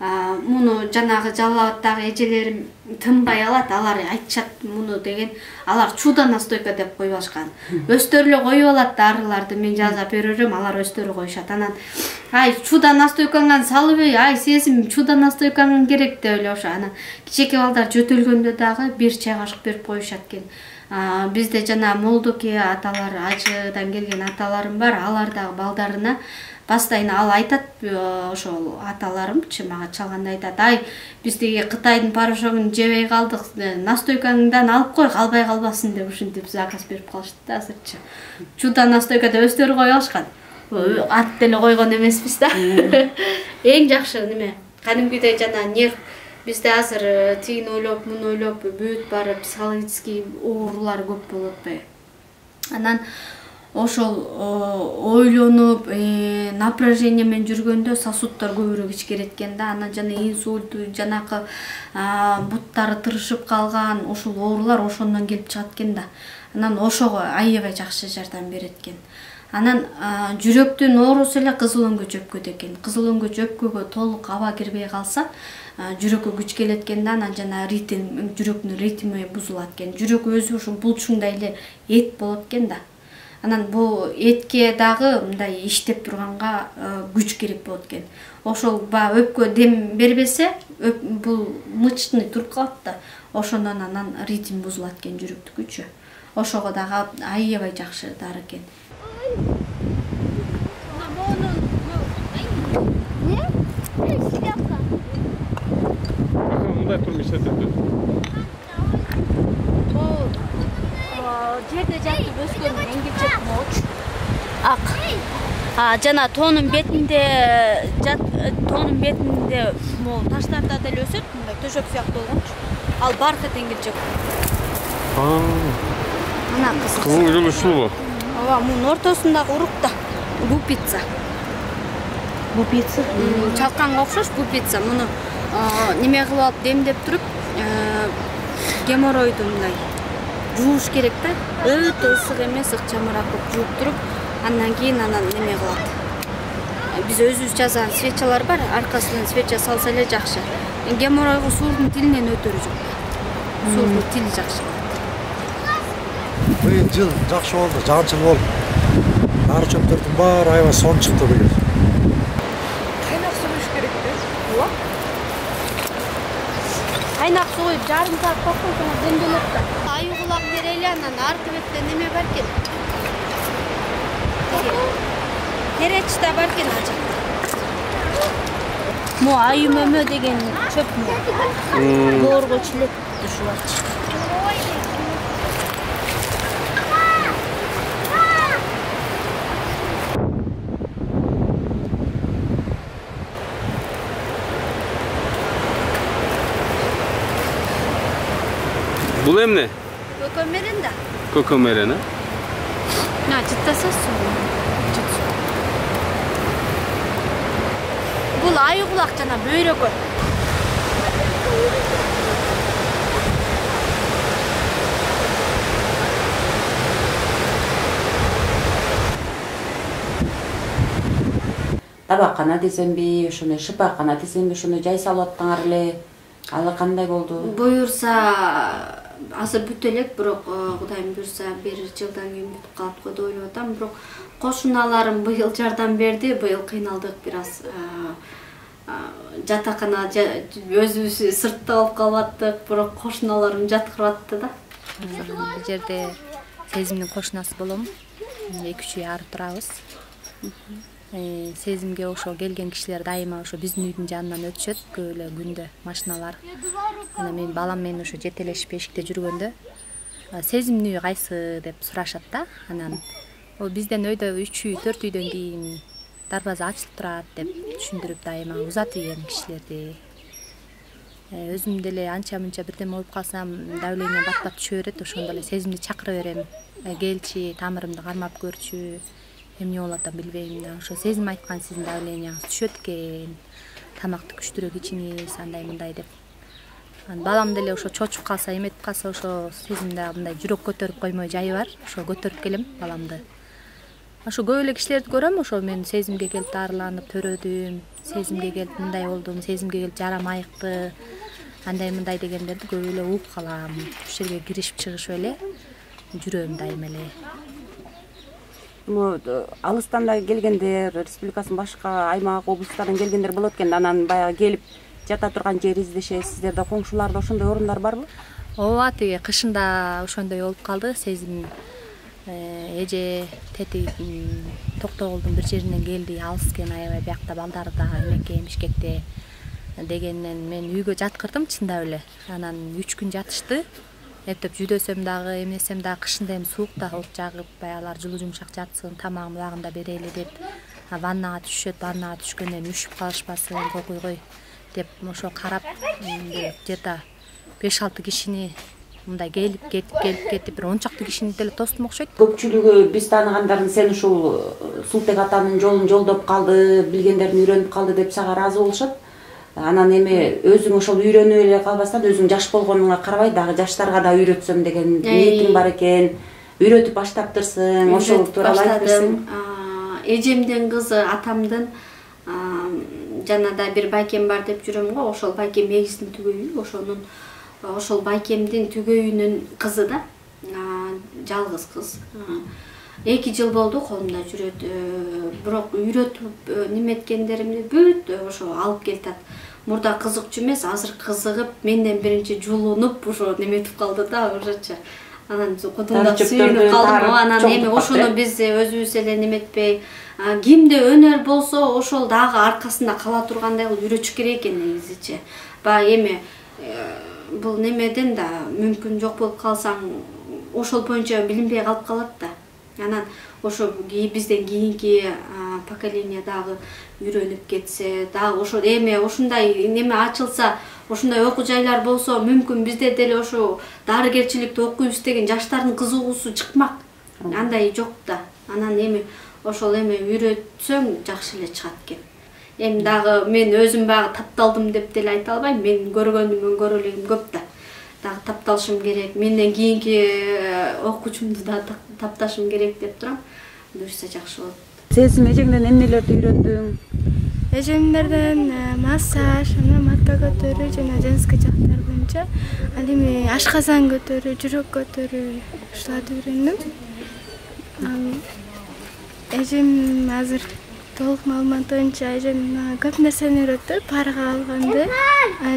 Муну жанагы Жалал-Абадтагы эжелерим тынбай алат, алар айтышат муну деген, алар чуда настойка деп коюп алышкан. Өстөрү эле коюп алат дарыларды, мен жаза берерим, алар өстөрү коюшат. Анан ай чуда настойкаңан салыбый, ай сезим чуда настойкаңан керек деп эле ошо. Анан кичеке балдар жөтөлгөндө дагы бир чай кашык берип коюшат экен. Бизде жана молдоке аталар, ажыдан келген аталарым бар, алар дагы балдарына постоянно ал айтат, ошол аталарымчы мага чалганда айтат, ай биз деги Кытайдын порошогун жебей калдык, настойкаңдан алып кой, калбай калбасын деп ушинтип заказ берип калышты да азырчы. Чуда настойка деп өздөрү коюп алышкан. Ат деле койгон эмеспиз да. Эң жакшы неме, кадимкидей жана нерв. Бизде азыр тигин ойлоп, муну ойлоп, бүт барып психологический оорулар көп болот бе. Анан ошол ойлонуп, напряжение менен жүргөндө сосудтар көбүрөөк ичкерет экен да. Анан жана инсульт, жанакы буттары тырышып калган ошол оорулар ошондон келип чыгат экен да. Анан ошого аябай жакшы жардам берет экен. Анан жүрөктүн оорусу эле кызыл өңгөч өпкөдө экен. Кызыл өңгөч өпкөгө толук аба кирбей калса, жүрөккө күч келет экен да, анан жана ритм, жүрөктүн ритми бузулат экен. Жүрөк өзү ушул булчуңдай эле эт болот экен да. Анан бул этке дагы мындай иштеп турганга күч керек болот экен. Ошол өпкө дем бербесе, бул мышечный туруп калат да. Ошондон анан ритм бузулат экен, жүрөктүн күчү. Ошого дагы аябай жакшы дары экен. Жерде жатып өскөн эңгичек моч. Ак. Жана тоонун бетинде могу таштарда деле өсөт, мындай төшөк сыяктуу болгончу. Ал бархат эңгичек. Мына кызыл жүрүшүбү? Ооба, мунун ортосундагы урукта. Бупица. Бупица? Чалканга окшош бупица. Муну неме кылып алып демдеп туруп, геморройду мындай жууш керек да. Өтө ысык эмес, ыкчамыраак кылып жууп туруп, андан кийин неме кылат. Биз өзүбүз жазган свечалар бар, аркасынан свеча салса эле жакшы. Геморройго суурдун тилинен өтөрү жок. Суурдун тили жакшы. Быйыл жыл жакшы болду, жаанчыл болду. Дары чөптөрдүн баары аябай сон чыкты быйыл. Кайнак суу куюш керек да. Ооба. Кайнак суу куюп жарым саат токтон соң демделет да. Аю кулак берели, анан аркы бетте неме бар экен. Тереч да бар экен ажы. Мо аю мөмө деген чөп мо. Боорго чилет ушуларчы. Бул эмне? Көкөмерен да. Көкөмерен, Жыттаса суу. Бул аю кулак жана бөйрөгө. Табаккана десемби, ошону шыпаккана десемби, ошону жай салып аттыңар эле. Алы кандай болду? Буюрса азыр бүт элек, бирок Кудайым буюрса бир жылдан кийин бүтүп калат го деп ойлоп атам. Бирок кошуналарым быйыл жардам берди. Быйыл кыйналдык бир аз. Жатакана өзүбүз сыртта болуп калып аттык, бирок кошуналарым жаткырып атты да. Бул жерде Сезимдин кошунасы болом. 2-3 үй ары турабыз. Сезимге ошо келген кишилер дайыма ошо биздин үйдүн жанынан өтүшөт, көп эле күндө машиналар. Анан мен балам менен ошо жетелешип эшикте жүргөндө Сезимдин үйү кайсы деп сурашат да. Анан ол бизден өйдө 3 үй, 4 үйдөн кийин дарбаза ачылып турат деп түшүндүрүп дайыма узатып ийген кишилерди. Өзүм деле анча мынча бирдеме болуп калсам давление бат түшө берет, ошондо эле сезимди чакыра берем. Келчи, тамырымды кармап көрчү, эмне болуп атам билбейм да. Ошо сезим айткан сиздин давлениеңиз түшөт экен, тамакты күчтүрөөк ичиңиз, андай мындай деп. Балам деле ошо чочуп калса, эметип калса, ошо сезимде мындай жүрөк көтөрүп коймой жайы бар. Ошо көтөрүп келем баламды. Ошо көп эле кишилерди көрөм, ошо мен сезимге келип дарыланып төрөдүм, сезимге келип мындай болдум, сезимге келип жарам айыкты, андай мындай дегендерди көп эле угуп калам. Ушул жерге киришип чыгышып эле жүрөм дайыма эле. Алыстан да келгендер, республикасынын башка аймак, облустардан келгендер болот экен. Анан баягы келип жата турган жер издешет. Сиздерде коңшуларда ошондой орундар барбы? Ооба, тиги кышында ошондой болуп калды. Сезим эже тети Токтогулдун бир жеринен келди, алыс экен, аябай биякта балдары да эмекей Бишкекте дегенден мен үйгө жаткырдым чындап эле. Анан 3 күн жатышты. Эптеп жүдөсөм дагы, эмесем дагы кышында эми суукта от жагып, баялар жылуу жумшак жатсын, тамагын убагында берели деп, ваннага түшөт, ваннага түшкөндөн үшүп калышпасын, койгой деп ошо карап, где-то 5-6 кишини мындай келип кетип бир 10 чакты кишини деле тостум окшойт. Көпчүлүгү биз тааныгандар сен ушул Султек атанын жолун жолдоп калды, билгендерин үйрөнүп калды деп сага ыраазы болушат. Анан эми өзүң ошол үйрөнүп эле калбастан, өзүң жаш болгонуңа карабай дагы жаштарга да үйрөтсөм деген ниетиң бар экен. Үйрөтүп баштаптырсың, ошол тууралуу айтып берсең. Эжемдин кызы, атамдын жанада бир байкем бар деп жүрөм го, ошол байкем эгиздин түгөйү, ошол байкемдин түгөйүнүн кызы да, жалгыз кыз. 2 жыл болду колумда жүрөт. Бирок үйрөтүп неметкендеримди бүт ошо алып келатат. Мурда кызыкчу эмес, азыр кызыгып, менден биринчи жулунуп, ошо неметип калды да, ошочо. Анан кудумда сүйүнүп калдым. Анан эми ошону биз өзүбүз эле неметпей, кимде өнөр болсо, ошол дагы аркасында кала тургандай кылып үйрөтүш керек экен негизичи. Эми бул немеден да мүмкүн жок болуп калсаң, ошол боюнча билинбей калып калат да. Анан ошо бизден кийинки поколение дагы үйрөнүп кетсе, дагы ошо эми ушундай неме ачылса, ошондой окуу жайлар болсо, мүмкүн бизде деле ошо дарыгерчиликти окуйбуз деген жаштардын кызыгуусу чыкмак. Андай жок да. Анан эми ошол эми үйрөтсөң жакшы эле чыгат экен. Эми дагы мен өзүм багы тапталдым деп деле айта албайм. Мен көргөнүм көрөлүгүм көп да. Дагы тапталышым керек. Менден кийинки окуучумду да тапташым керек деп турам. Буюрса жакшы болот. Сезим эжеңден эмнелерди үйрөндүң? Эжемдерден массаж, матка көтөрүү жана женский жактар боюнча, ал эми ашказан көтөрүү, жүрөк көтөрүү ушуларды үйрөндүм. Эжем азыр толук маалымат боюнча эжем көп нерсени үйрөттү. Парга алганды,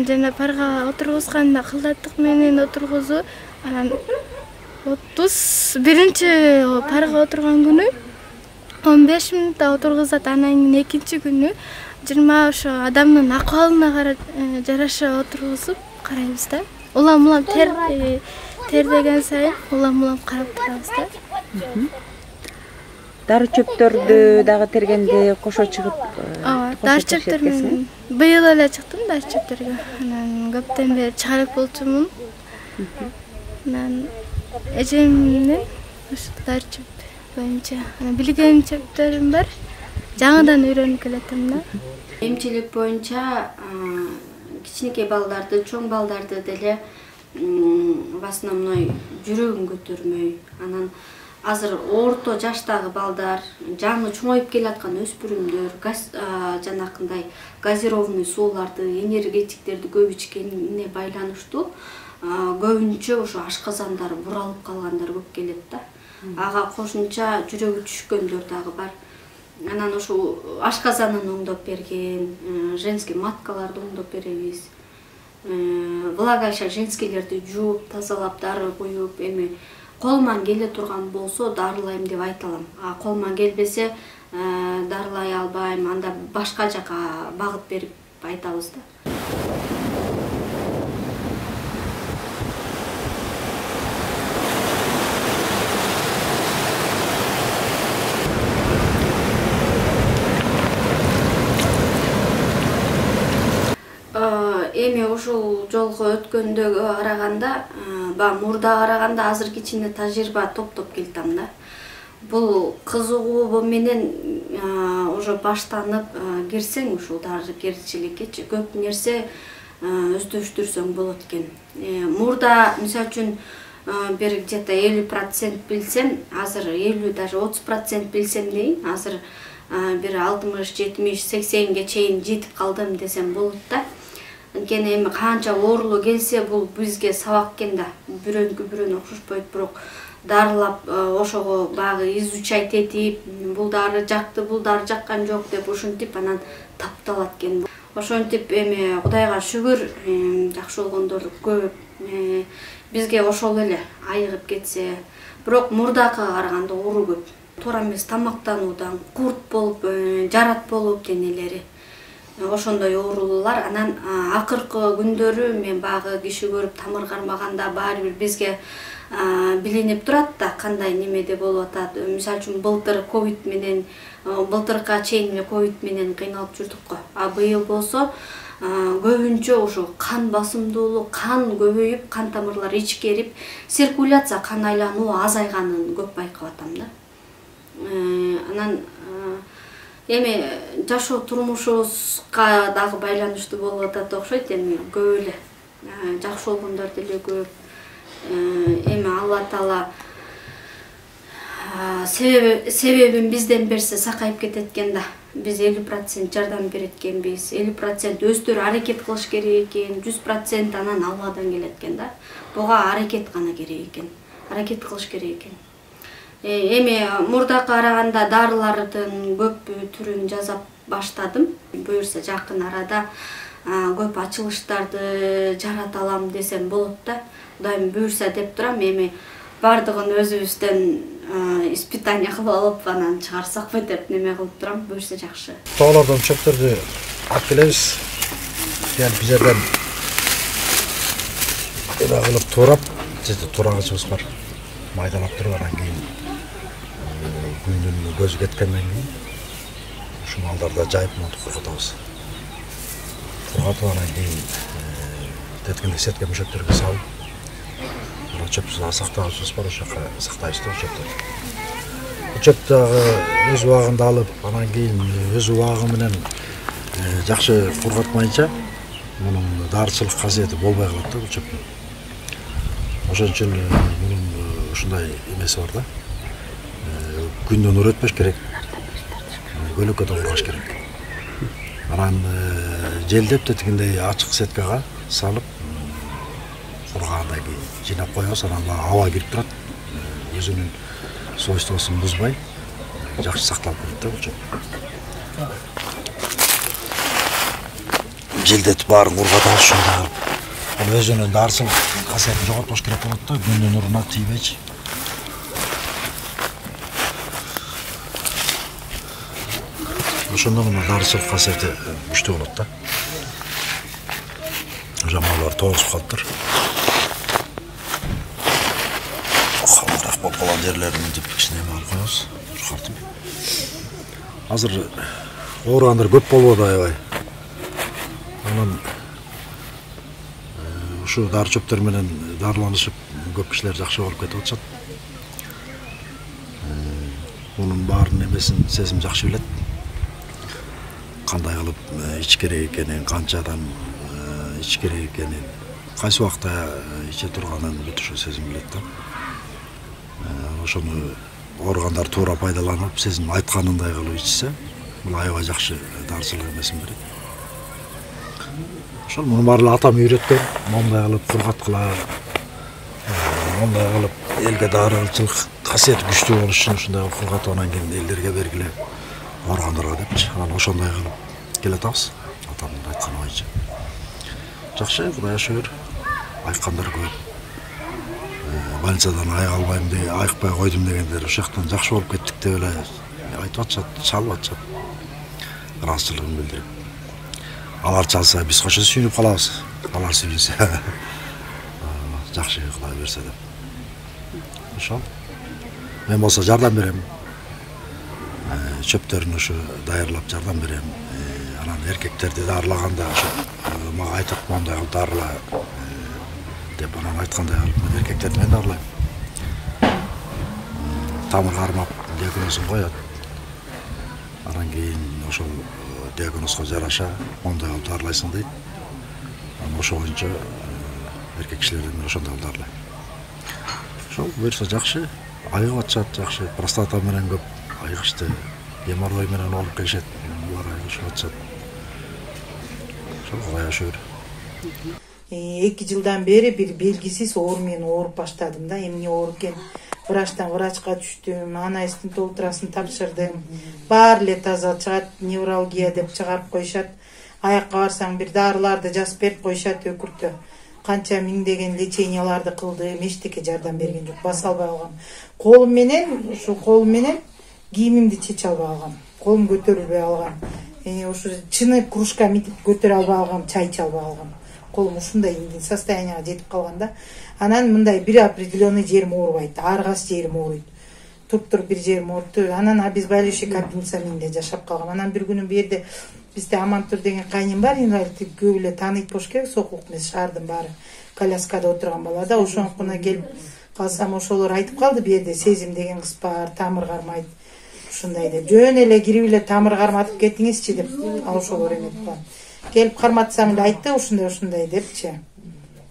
жана парга отургузганда кылдаттык менен отургузуу. Анан 31-чи парга отурган күнү 15 мүнөттө отургузат. Анан экинчи күнү 20 ошо адамдын акыбалына жараша отургузуп карайбыз да. Улам тердеген сайын улам карап турабыз да. Дары чөптөрдү дагы тергенде кошо чыгып, дары чөптөр мен быйыл эле чыктым дары чөптөргө. Анан көптөн бери чыга элек болчумун. Анан эжемдин ошо дары чөп боюнча билген чөптөрүм бар. Жаңыдан үйрөнүп келатам да. Эмчилик боюнча кичинекей балдарды, чоң балдарды деле в основной жүрөгүн көтөрмөй. Анан азыр орто жаштагы балдар, жаны чоңоюп келаткан өспүрүмдөр жанакындай газированный сууларды, энергетиктерди көп ичкенине байланыштуу көбүнчө ошо ашказандары буралып калгандар көп келет да. Ага кошумча жүрөгү түшкөндөр дагы бар. Анан ошо ашказанын оңдоп берген, женский маткаларды оңдоп беребиз. Влагалище женскийлерди жууп, тазалап, дары коюп, эми колуман келе турган болсо дарылайм деп айта алам. Колуман келбесе дарылай албайм, анда башка жака багыт берип айтабыз да. жолго өткөндөгү караганда, баягы мурда караганда азыр кичине тажрыйба топтоп келатам да. Бул кызыгуу менен уже баштанып кирсең ушул дарыгерчиликке көп нерсе өздөштүрсөң болот экен. Мурда мисалы үчүн бир где-то 50% билсем, азыр 50 даже 30% билсем дейин, азыр бир 60, 70, 80ге чейин жетип калдым десем болот да. Анткени эми канча оорулуу келсе, бул бизге сабак экен да. Бирөөнүкү бирөөнө окшошпойт, бирок дарылап ошого багы изучать этип, бул дары жакты, бул дары жаккан жок деп ушинтип анан тапталат экен. Ошентип эми Кудайга шүгүр, жакшы болгондор көп. Бизге ошол эле айыгып кетсе, бирок мурдакыга караганда оору көп. Туура эмес тамактануудан курт болуп, жарат болуп денелери. Ошондой оорулуулар. Анан акыркы күндөрү мен багы киши көрүп тамыр кармаганда баары бир бизге билинип турат да, кандай немеде болуп атат. Мисалы үчүн былтыр ковид менен, былтырга чейин ковид менен кыйналып жүрдүк го. А быйыл болсо көбүнчө ошо кан басымдуулук, кан көбөйүп, кан тамырлар ичкерип, циркуляция, кан айлануу азайганын көп байкап атам да. Анан эми жашоо турмушубузга дагы байланыштуу болуп атат окшойт. Эми көп эле жакшы болгондор деле көп. Эми Алла Таала себебин бизден берсе сакайып кетет экен да. Биз 50% жардам берет экенбиз, 50% өздөрү аракет кылыш керек экен, 100% анан Алладан келет экен да. Буга аракет гана керек экен, аракет кылыш керек экен. Эми мурдакы караганда дарылардын көп түрүн жасап баштадым. Буюрса жакын арада көп ачылыштарды жарата алам десем болот да. Кудайым буюрса деп турам. Эми бардыгын өзүбүздөн испытание кылып алып, анан чыгарсакпы деп неме кылып турам. Буюрса жакшы. Таалардан чөптөрдү алып келебиз. Yani bir yerden kılıp tuğrap, tuğrağıcımız var. Maydalap durgandan keyin gündün gözü ketkenden keyin şu mallarda jayıp montup kurgatабыз. Kurgatгандан keyin теткенде сетке мөшөктөргө салып, чөптү сактагычыбыз бар, ошока сактайбыз да чөптү. Чөп дагы өз убагында алып, анан кийин өз убагы менен жакшы кургатмайынча мунун дарычылык касиети болбой калат да бул чөптүн. Ошон үчүн мунун ушундай эмеси бар да. Күндөн нур өтпөш керек. Көлөккө тургаш керек. Анан желдеп теткендей ачык сеткага салып кургагандан кийин жыйнап коебуз, анан аба кирип турат. Өзүнүн свойствосун бузбай жакшы сакталып кетет да бул чөп. Желдетип баарын кургатабыз ушундай кылып. Ал өзүнүн дарычылык касиетин жоготпош керек болот да, күндүн нуруна тийбейчи. Ошондо мына дарычылык касиети күчтүү болот да. Жамалар тоозуп калыптыр. Калдыраак болуп калган жерлерин деп кичине алып коебуз, жукартып. Азыр ооругандар көп болуп атат аябай. Анан ушу дары чөптөр менен дарыланышып көп кишилер жакшы болуп кетип атышат. Мунун баарын эмесин сезим жакшы билет. Кандай кылып ич керек экенин, канчадан ич керек экенин, кайсы убакта иче турганын бүт ушу сезим билет да. Ошону ооругандар туура пайдаланып, сезим айтканындай кылып ичсе, бул аябай жакшы дарычылык эмесин берет. Ошол муну баары атам үйрөткөн, мондай кылып кургаткыла, мондай кылып элге дарычылык касиети күчтүү болуш үчүн ушундай кургатып анан кийин элдерге бергиле, ооругандарга депчи. Анан ошондой кылып келатабыз, атамдын айтканы боюнча. Жакшы, Кудайга шүгүр, айткандар көп. Больницадан айыга албайм деп, айыкпай койдум дегендер ошол жактан жакшы болуп кеттик деп эле айтып атышат, чалып атышат. Ыраазычылыгын билдирип. Алар чалса биз кошо сүйүнүп калабыз. Алар сүйүнсө жакшы Кудай берсе деп. Ошол. Мен болсо жардам берем. Чөптөрүн ушу даярлап жардам берем. Анан эркектерди дарылаганда ошо мага айтат мондай кылып дарыла деп анан айткандай кылып мен эркектерди мен дарылайм. Тамыр кармап диагнозун коет. Анан кийин ошол диагнозго жараша мондай кылып дарылайсың дейт. Анан ошо боюнча эркек кишилерди мен ошондой кылып дарылайм. Ошол буюрса жакшы, айыгып атышат жакшы, простата менен көп айыгышты, геморрой менен ооруп келишет, булар айыгышып атышат. Ошол Кудайга шүгүр. 2 жылдан бери бир белгисиз оору менен ооруп баштадым да. Эмне оору экен? Врачтан врачка түштүм, анализдин толтурасын тапшырдым. Баары эле таза чыгат, невралгия деп чыгарып коюшат. Аякка барсаң бир дарыларды жазып берип коюшат өкүртө. Канча миңдеген леченияларды кылдым, эчтеке жардам берген жок. Баса албай калгам. Колум менен кийимимди чече албай калгам. Колум көтөрүлбөй калган. Ошо чыны кружка митип көтөрө албай калгам, чай иче албай калгам. Колум ушундай состоянияга жетип калган да. Анан мындай бир определенный жерим оорубайт, ар кайсы жерим ооруйт. Туруп бир жерим оорупту. Анан обезболивающий капельница менде жашап калгам. Анан бир күнү бу жерде бизде Амантур деген кайним бар, инвалид, көп эле тааныйт болуш керек, Сокулук эмес, шаардын баары. Коляскада отурган бала да, ошонукуна келип калсам ошолор айтып калды, бу жерде Сезим деген кыз бар, тамыр кармайт. Ушундай деп, жөн эле кирип эле тамыр карматып кетиңизчи деп, ал ошолор эметип калган. Келип карматсам эле айтты, ушундай депчи.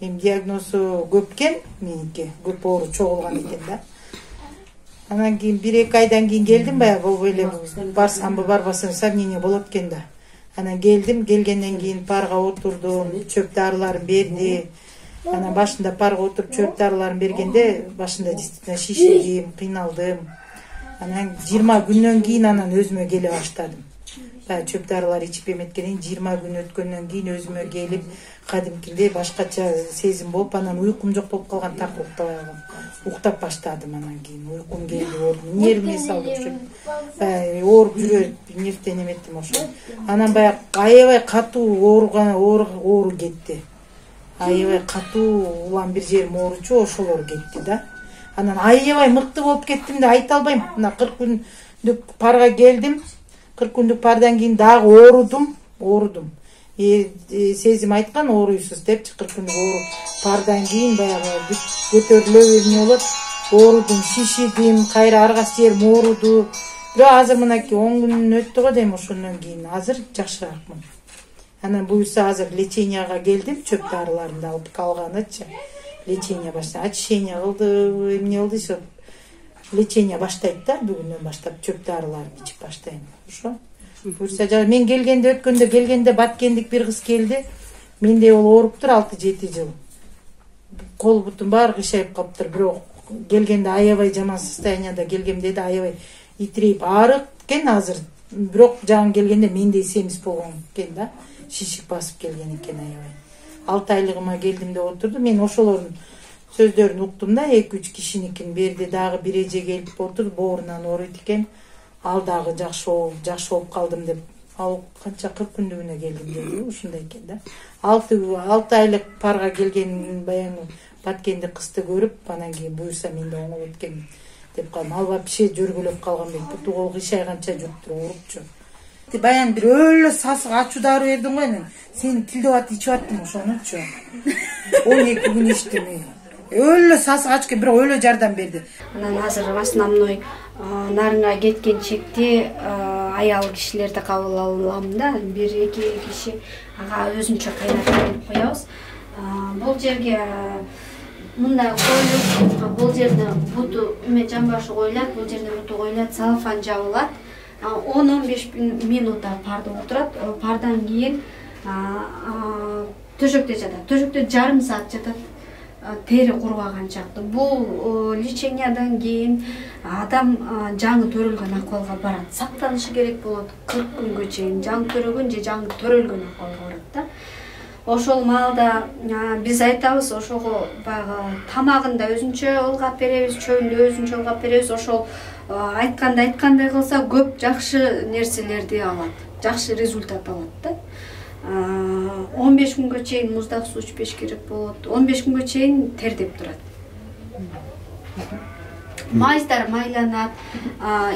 Менин диагнозу көп экен, меники, көп оору чогулган экен да. Анан кийин 1-2 айдан кийин келдим, баягы болбой эле барсамбы, барбасам сомнение болот экен да. Анан келгенден кийин парга отурдум, чөп дарыларын берди. Анан башында парга отуруп чөп дарыларын бергенде, башында действительно шишидим, кыйналдым. Анан 20 күндөн кийин анан өзүмө келе баштадым. Чөп дарылар ичип эметкенден 20 күн өткөндөн кийин өзүмө келип, кадимкидей башкача сезим болуп, анан уйкум жок болуп калган, так уктабай калгам. Уктап баштадым анан кийин, уйкум келди, нервный салды ошо. Ооруп жүрөт, нервден эметтим ошо. Анан баягы аябай катуу оору кетти. Аябай катуу улам бир жерим ооручу, ошолор кетти да. Анан аябай мыкты болуп кеттим да, айта албайм. Мына 40 күндүк парга келдим. 40 күндүк пардан кийин дагы оорудум. Сезим айткан ооруйсуз депчи, 40 күндүк оору пардан кийин баягы көтөрүлө эмне болот, оорудум, шишидим, кайра ар кайсы жерим ооруду. Бирок азыр мынакей 10 күн өттү го дейм, ошондон кийин азыр жакшыраакмын. Анан буюрса азыр леченияга келдим, чөп дарыларымды алып калганычы. Лечение баштады, очищение кылды, эмне кылды, ошо лечение баштайт да, бүгүндөн баштап чөп дарыларын ичип баштайм. Ошо. Буюрса мен келгенде баткендик бир кыз келди. Менде ол ооруптур 6-7 жыл. Кол бутум баары кыйшайып калыптыр, бирок келгенде аябай жаман состоянияда келгемде да аябай итирейип аарык экен азыр. Бирок жагын келгенде мендей семиз болгон экен да. Шишик басып келген экен аябай. 6 айлыгыма келдим деп отурду. Мен ошолордун сөздөрүн уктум да, 2-3 кишиникин берди, дагы бир эже келип отурду, боорунан ооруйт экен. Ал дагы жакшы болуп калдым деп. Ал канча 40 күндүгүнө келдим деди, ушундай экен да. 6 айлык парга келген баягы баткенди кызды көрүп, анан кийин буюрса менде оңолот экен деп калдым. Ал вообще жөргөлөп калган бек, буту кол кыйшайганча жүрүптүр, оорупчу. Баян бир өлө сасык ачуу дары бердиң го, мен сени тилдеп атып ичип аттым ошонучу. 12 күн ичтим. Өлө сасык ачуу, бирок өлө жардам берди. Анан азыр основной нарынга кеткенчекти аял кишилерди кабыл алам да, 1-2 киши ага өзүнчө кайнатып берип коебуз. Бул жерге мындай коюлуп, бул жерде буту жамбашы коюлат, бул жерде буту коюлат, целлофан жабылат. 10-15 минута парда отурат. Пардан кийин төшөктө жатат. Төшөктө жарым саат жатат, тери курбаган чакта. Бул лечениядан кийин адам жаңы төрөлгөн акыбалга барат. Сактанышы керек болот 40 күнгө чейин. Жаңы төрөгөн же жаңы төрөлгөн акыбалга барат да. Ошол маалда биз айтабыз, ошого баягы тамагын да өзүнчө ылгап беребиз, чөйүн да өзүнчө ылгап беребиз. Ошол айткандай кылса көп жакшы нерселерди алат, жакшы результат алат да. 15 күнгө чейин муздак суу ичпеш керек болот. 15 күнгө чейин тердеп турат. Майыздар майланат.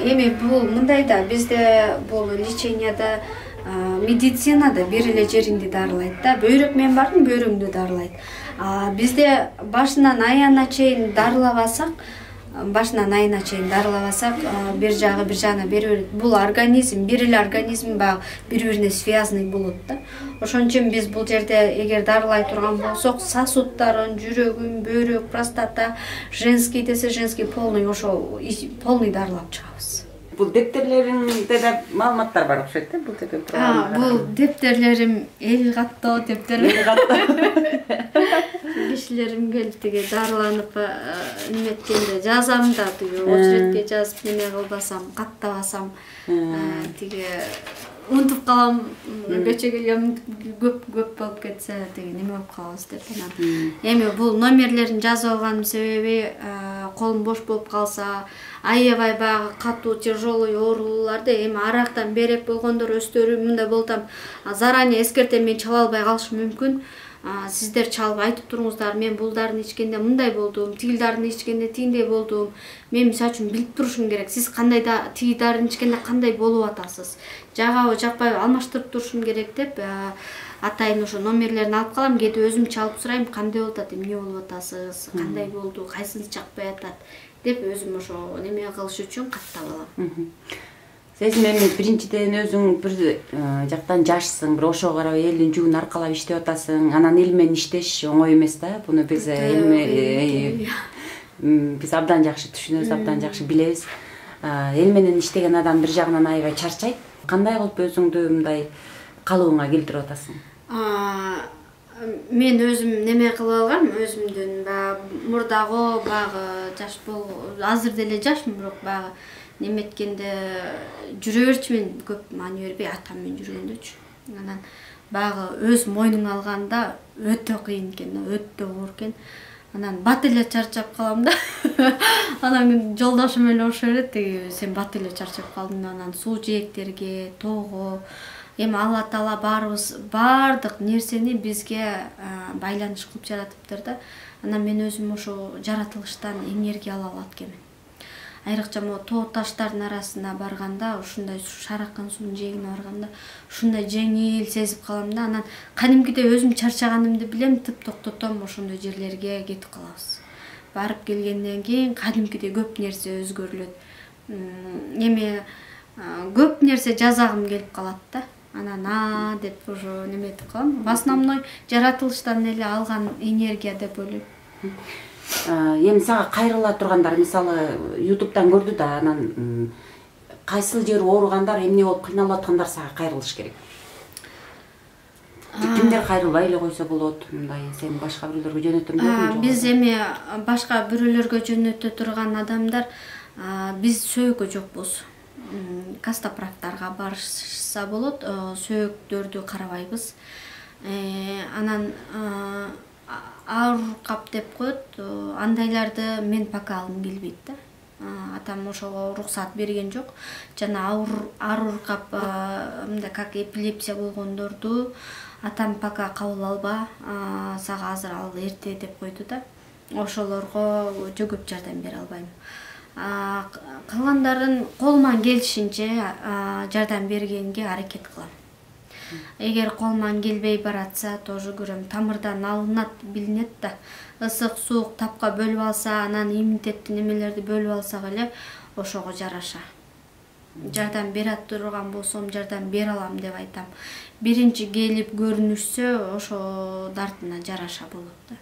Эми бул мындай да, бизде бул леченияда медицина да бир эле жериңди дарылайт да. Бөйрөк менен бардым, бөйрөңдү дарылайт. Бизде башынан аягына чейин дарылабасак, бир жагына берип, бул организм, бир эле организм баягы бири-бирине связанный болот да. Ошон үчүн биз бул жерде эгер дарылай турган болсок, сосудтарын, жүрөгүн, бөйрөк, простата, женский десе женский полный, ошо полный дарылап чыгабыз. Бул дептерлериңде да маалыматтар бар окшойт да, бул жерде турган. Бул дептерлерим эл каттоо дептер. Кишилерим келип тиги дарыланып неметкенде жазам да, тиги очередке жазып неме кылбасам, каттабасам, тиги унутуп калам, көчө келгем көп болуп кетсе, тиги неме болуп калабыз деп анан. Эми бул номерлерин жазып алганымдын себеби колум бош болуп калса, аябай баягы катуу тяжелый ооруларды эми арактан берек болгондор өздөрү мындай болтам, заранее эскертем, мен чала албай калышым мүмкүн. Сиздер чалып айтып туруңуздар, мен бул дарыны ичкенде мындай болдум, тиги дарыны ичкенде тигиндей болдум. Мен мисалы үчүн билип турушум керек. Сиз кандай тиги дарыны ичкенде кандай болуп атасыз? Жагабы, жакпайбы, алмаштырып турушум керек деп атайын ошо номерлерин алып калам. Кээде өзүм чалып сурайм, кандай болуп атат, эмне болуп атасыз, кандай болду, кайсынысы жакпай атат деп өзүм ошо неме кылыш үчүн каттап алам. Сен эми биринчиден өзүң бир жактан жашсың, бир ошого карабай элдин жүгүн аркалап иштеп атасың. Анан эл менен иштеш оңой эмес да. Буну биз абдан жакшы түшүнөбүз, абдан жакшы билебиз. Эл менен иштеген адам бир жагынан аябай чарчайт. Кандай кылып өзүңдү мындай калыбыңа келтирип атасың? Мен өзүм неме кылып алгам, өзүмдүн мурдагы баягы жаш азыр деле жашмын, бирок баягы неметкенде жүрө берчү, мен көп маани бербей атам менен жүргөндөчү. Анан баягы өз мойнуңа алганда өтө кыйын экен, өтө оор экен. Анан бат эле чарчап калам да. Анан жолдошум эле ошо берет, сен бат эле чарчап калдың. Анан суу жээктерге, тоого, эми Алла Таала бардык нерсени бизге байланыш кылып жаратыптыр да. Анан мен өзүм ошо жаратылыштан энергия ала алат экенмин. Айрыкча могу тоо таштардын арасына барганда, ушундай шаракан суунун жээгине барганда, ушундай жеңил сезип калам да. Анан кадимкидей өзүм чарчаганымды билем, тып токтотом, ошондой жерлерге кетип калабыз. Барып келгенден кийин кадимкидей көп нерсе өзгөрүлөт. Эми көп нерсе жазагым келип калат да. Анан деп ошо неметип калам. В основной жаратылыштан эле алган энергия деп ойлойм. Эми сага кайрыла тургандар, мисалы, YouTube'дан көрдү да, анан кайсыл жери ооругандар, эмне болуп кыйналып аткандар сага кайрылыш керек. Кимдер кайрылбай эле койсо болот, мындай сен башка бирөөлөргө жөнөтөм дедиң. Биз эми башка бирөөлөргө жөнөтө турган адамдар биз сөөгө жокпуз. Костоправтарга барышса болот, сөөгдөрдү карабайбыз. Анан ауыр деп коет, андайларды мен пока алгым келбейт да. Атам ошого уруксат берген жок. Жана ауыр кап, мындай как эпилепсия болгондорду атам пока кабыл алба, сага азыр ал эрте деп койду да. Ошолорго жөгөп жардам бере албайм. Калгандарын колуман келишинче жардам бергенге аракет кылам. Эгер колуман келбей баратса, тоже көрөм, тамырдан алынат, билинет да. Ысык, суук тапка бөлүп алса, анан иммунитеттин немелерди бөлүп алсак эле ошого жараша. Жардам бере турган болсом, жардам бере алам деп айтам. Биринчи келип көрүнүшсө, ошо дартына жараша болот да.